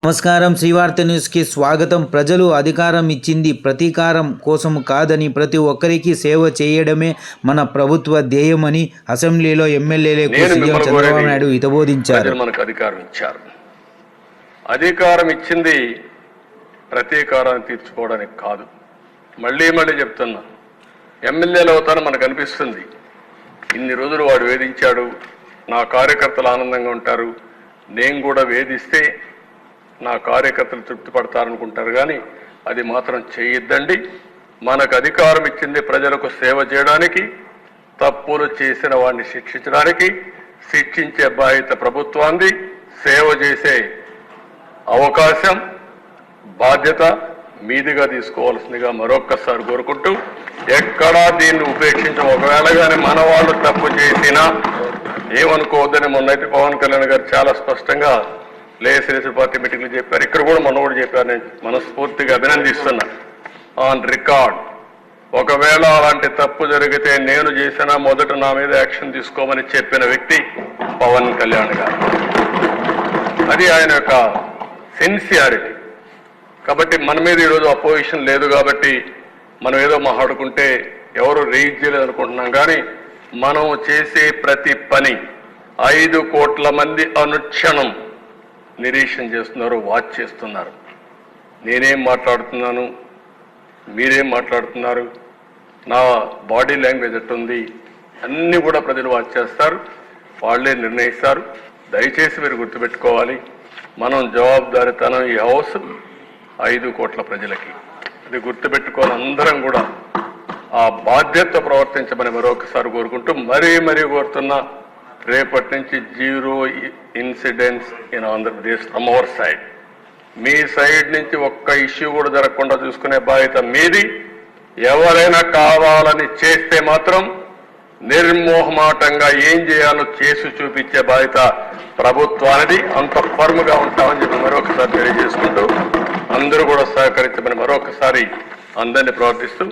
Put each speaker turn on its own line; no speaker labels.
నమస్కారం. శ్రీవార్త న్యూస్కి స్వాగతం. ప్రజలు అధికారం ఇచ్చింది ప్రతీకారం కోసం కాదని, ప్రతి ఒక్కరికి సేవ చేయడమే మన ప్రభుత్వ ధ్యేయమని అసెంబ్లీలో ఎమ్మెల్యేలకు సీఎం చంద్రబాబు నాయుడు హితబోధించారు.
మనకు అధికారం ఇచ్చారు. అధికారం ఇచ్చింది ప్రతీకారాన్ని తీర్చుకోవడానికి కాదు. మళ్ళీ చెప్తున్నా, ఎమ్మెల్యేలు అవుతాను మనకు అనిపిస్తుంది. ఇన్ని రోజులు వాడు వేధించాడు, నా కార్యకర్తలు ఆనందంగా ఉంటారు, నేను కూడా వేధిస్తే నా కార్యకర్తలు తృప్తి పడతారనుకుంటారు. కానీ అది మాత్రం చేయొద్దండి. మనకు అధికారం ఇచ్చింది ప్రజలకు సేవ చేయడానికి, తప్పులు చేసిన వాడిని శిక్షించడానికి. శిక్షించే బాధ్యత ప్రభుత్వాన్ని, సేవ చేసే అవకాశం బాధ్యత మీదిగా తీసుకోవాల్సిందిగా మరొక్కసారి కోరుకుంటూ, ఎక్కడా దీన్ని ఉపేక్షించం. ఒకవేళ కానీ మన వాళ్ళు తప్పు చేసినా ఏమనుకోవద్దని మొన్నైతే పవన్ కళ్యాణ్ గారు చాలా స్పష్టంగా లేసిరేసి పార్టీ మీటింగ్లు చెప్పారు. ఇక్కడ కూడా మొన్న కూడా చెప్పారు. నేను మనస్ఫూర్తిగా అభినందిస్తున్నా. ఆన్ రికార్డ్, ఒకవేళ అలాంటి తప్పు జరిగితే నేను చేసినా మొదట నా మీద యాక్షన్ తీసుకోమని చెప్పిన వ్యక్తి పవన్ కళ్యాణ్ గారు. అది ఆయన యొక్క సిన్సియారిటీ. కాబట్టి మన మీద ఈరోజు అపోజిషన్ లేదు కాబట్టి మనం ఏదో మాట్లాడుకుంటే ఎవరు రేజ్ చేయలేదు అనుకుంటున్నాం. కానీ మనం చేసే ప్రతి పని 5 కోట్ల మంది అనుక్షణం నిరీక్షణ చేస్తున్నారు, వాచ్ చేస్తున్నారు. నేనేం మాట్లాడుతున్నాను, మీరేం మాట్లాడుతున్నారు, నా బాడీ లాంగ్వేజ్ ఎట్టుంది, అన్నీ కూడా ప్రజలు వాచ్ చేస్తారు, వాళ్ళే నిర్ణయిస్తారు. దయచేసి మీరు గుర్తుపెట్టుకోవాలి, మనం జవాబుదారీతనం ఈ హౌస్ 5 కోట్ల ప్రజలకి. ఇది గుర్తుపెట్టుకోవాలి. అందరం కూడా ఆ బాధ్యత ప్రవర్తించమని మరొకసారి కోరుకుంటూ, మరీ కోరుతున్నా, రేపటి నుంచి 0 incidents in Andhra Pradesh from our side. Me side నుంచి ఒక్క ఇష్యూ కూడా జరగకుండా చూసుకునే బాధ్యత మీది. ఎవరైనా కావాలని చేస్తే మాత్రం నిర్మోహమాటంగా ఏం చేయాలో చేసి చూపించే బాధ్యత ప్రభుత్వానికి. అంత ఫర్మ్గా ఉంటామని చెప్పి మరొకసారి తెలియజేసుకుంటూ, అందరూ కూడా సహకరించమని మరొకసారి అందరినీ ప్రార్థిస్తూ